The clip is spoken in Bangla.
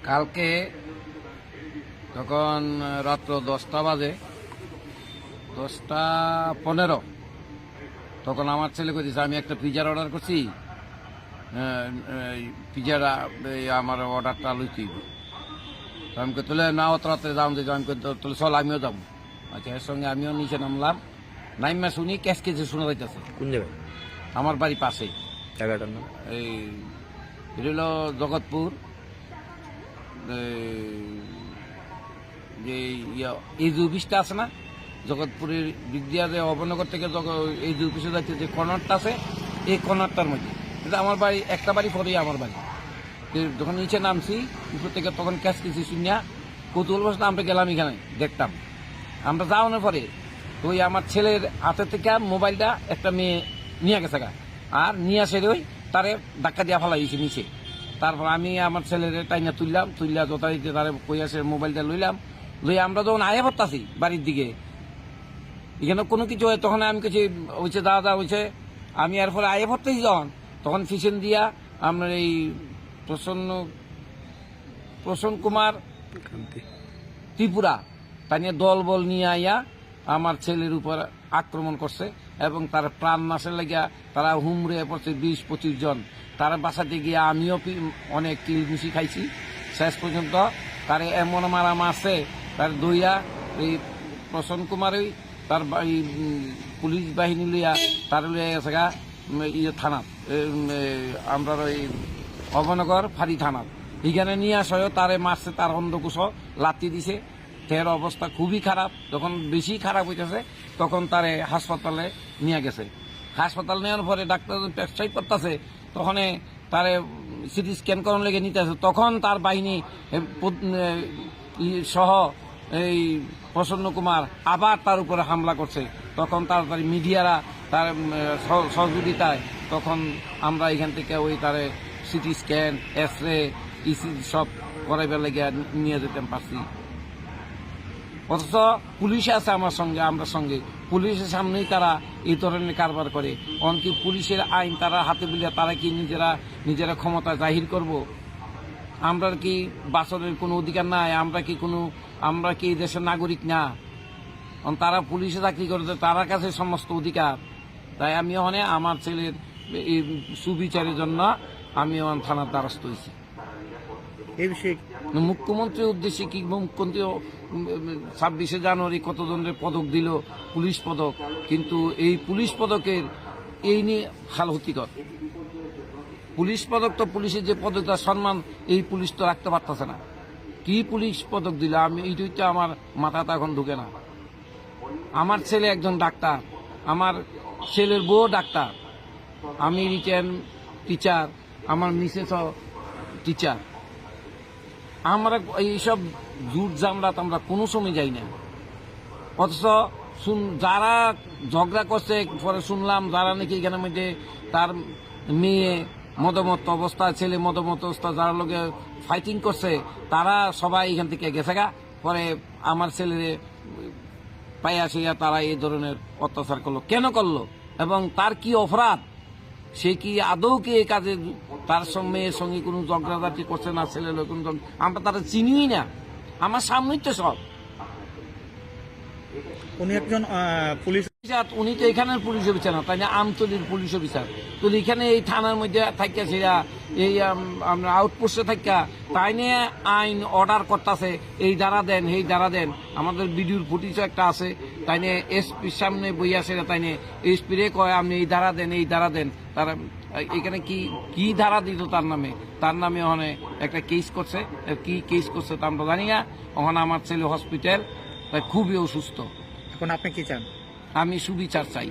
কালকে তখন রাত্র 10টা বাজে, 10টা 15, তখন আমার ছেলে কইতেছে আমি একটা পিজার অর্ডার করছি, পিজার আমার অর্ডারটা লইতে হইব। আমি কই তাহলে না অত রাত্রে যাম যে, আমি কই তাহলে চল আমিও যাবো। আচ্ছা, এর সঙ্গে আমিও নিচে নামলাম। নাইমা শুনি ক্যাশ কেজে শোনা যাইতেছে। কোন জায়গায়? আমার বাড়ি পাশেই। জায়গাটার নাম? এই এটা হলো জগৎপুর, যে এই যে অফিসটা আছে না, জগৎপুরের দিক দিয়া যে অবনগর থেকে এই যে অফিসে যাচ্ছে যে কর্নারটা আছে, এই কর্নারটার মধ্যে এটা আমার বাড়ি, একটা বাড়ি পরেই আমার বাড়ি। যখন নিচে নামছি উপর থেকে, তখন ক্যাশ কিছু শুনিয়া কৌতূহল বসে আমরা গেলাম, এখানে দেখতাম। আমরা যাওয়ানোর পরে ওই আমার ছেলের হাতে থেকে মোবাইলটা একটা মেয়ে নিয়ে গেছে গা, আর নিয়ে আসে ওই তারে ধাক্কা দিয়া ফেলা দিয়েছে নিচে। তারপর আমি আমার ছেলের টাইনা তুললা যথারীতি তারে কই আসে মোবাইলটা লইলাম। আমরা যখন আয়া পড়তাছি বাড়ির দিকে, এখানে কোনো কিছু হয়, তখন আমি কিছু হয়েছে দাদা হয়েছে, আমি এর ফলে আয়া পড়তেছি যখন, তখন পিছন দিয়া আপনার এই প্রসন্ন কুমার ত্রিপুরা তাই নিয়ে দল বল নিয়ে আইয়া আমার ছেলের উপর আক্রমণ করছে এবং তার প্রাণ নাশের লাগিয়া তারা হুমড়ে পড়ছে 20-25 জন। তারা বাসাতে গিয়ে আমিও অনেক কিলঘুষি খাইছি। শেষ পর্যন্ত তারে এমন মারা মারছে, তার দইয়া এই প্রসন্ন কুমারই তার পুলিশ বাহিনী লইয়া তার লইয়া গেছে গা থানা, আমরা ওই অবনগর ফাঁড়ি থানা, এখানে নিয়ে আসাও তারে মারছে, তার অন্ধকুশ লাথি দিছে। তের অবস্থা খুবই খারাপ। যখন বেশি খারাপ হইতেছে তখন তারে হাসপাতালে নিয়ে গেছে। হাসপাতাল নেওয়ার পরে ডাক্তার প্রেসক্রাইব করতেছে, তখন তারে সিটি স্ক্যান করার লেগে নিতে আসে। তখন তার বাহিনী সহ এই প্রসন্ন কুমার আবার তার উপরে হামলা করছে। তখন তাড়াতাড়ি মিডিয়ারা তার সহযোগিতায় তখন আমরা এখান থেকে ওই তারে সিটি স্ক্যান, এক্সরে, ইসিজি সব করাইবার লেগে নিয়ে যেতে পারছি। অথচ পুলিশ আছে আমার সঙ্গে, আমরা সঙ্গে পুলিশের সামনেই তারা এই ধরনের কারবার করে। এমনকি পুলিশের আইন তারা হাতে বিলিয়ে তারা কি নিজেরা ক্ষমতা জাহির করব? আমরা কি বাঁচানোর কোনো অধিকার নাই? আমরা কি এই দেশের নাগরিক না? তারা পুলিশে চাকরি করতে, তার কাছে সমস্ত অধিকার। তাই আমি ওখানে আমার ছেলের এই সুবিচারের জন্য আমি থানার দ্বারস্থ হয়েছি। এই বিষয়ে মুখ্যমন্ত্রীর উদ্দেশ্যে কি, মুখ্যমন্ত্রী 26শে জানুয়ারি কতজনের পদক দিল, পুলিশ পদক, কিন্তু এই পুলিশ পদকের এই নিয়ে হালহতিকর। পুলিশ পদক তো পুলিশের যে পদকটা সম্মান, এই পুলিশ তো রাখতে পারতেছে না। কি পুলিশ পদক দিল, আমি এইটাই তো আমার মাথাটা এখন ঢুকে না। আমার ছেলে একজন ডাক্তার, আমার ছেলের বউ ডাক্তার, আমি রিটার্ন টিচার, আমার মিসেসও টিচার। আমরা এইসব জুট জামরাত আমরা কোনো সময় যাই না। অথচ যারা ঝগড়া করছে, পরে শুনলাম যারা নাকি এখানের মধ্যে তার মেয়ে মদমত অবস্থা, ছেলে মদমত অবস্থা, যারা লোকে ফাইটিং করছে, তারা সবাই এখান থেকে গেছে গা। পরে আমার ছেলেরে পাইয়া আসিয়া তারা এই ধরনের অত্যাচার করলো। কেন করলো এবং তার কি অপরাধ? সে কি আদৌ কি এই কাজে তার মেয়ের সঙ্গে কোনো ঝগড়াঝাটি করছে না? ছেলে লোক আমরা তারা চিনিই না, আমার সামনেই তো সব। উনি একজন পুলিশ, উনি তো এখানের পুলিশ অফিসার না, তাই না আমতলির পুলিশ অফিসার। তো এখানে এই থানার মধ্যে থাকিয়া সেরা এই আমরা আউটপোস্টে থাকিয়া তাই নিয়ে আইন অর্ডার করতেছে, এই দ্বারা দেন, এই দ্বারা দেন। আমাদের ভিডিওর ফুটেজও একটা আছে, তাই নিয়ে এসপির সামনে বইয়া সেরা, তাই নিয়ে এসপি রে কয় আপনি এই দ্বারা দেন, এই দ্বারা দেন। তারা এখানে কি ধারা দিত তার নামে ওখানে একটা কেস করছে। কি কেস করছে তা আমরা জানি না। ওখানে আমার ছেলে হসপিটাল, তাই খুবই অসুস্থ। এখন আপনি কি চান? আমি সুবিচার চাই।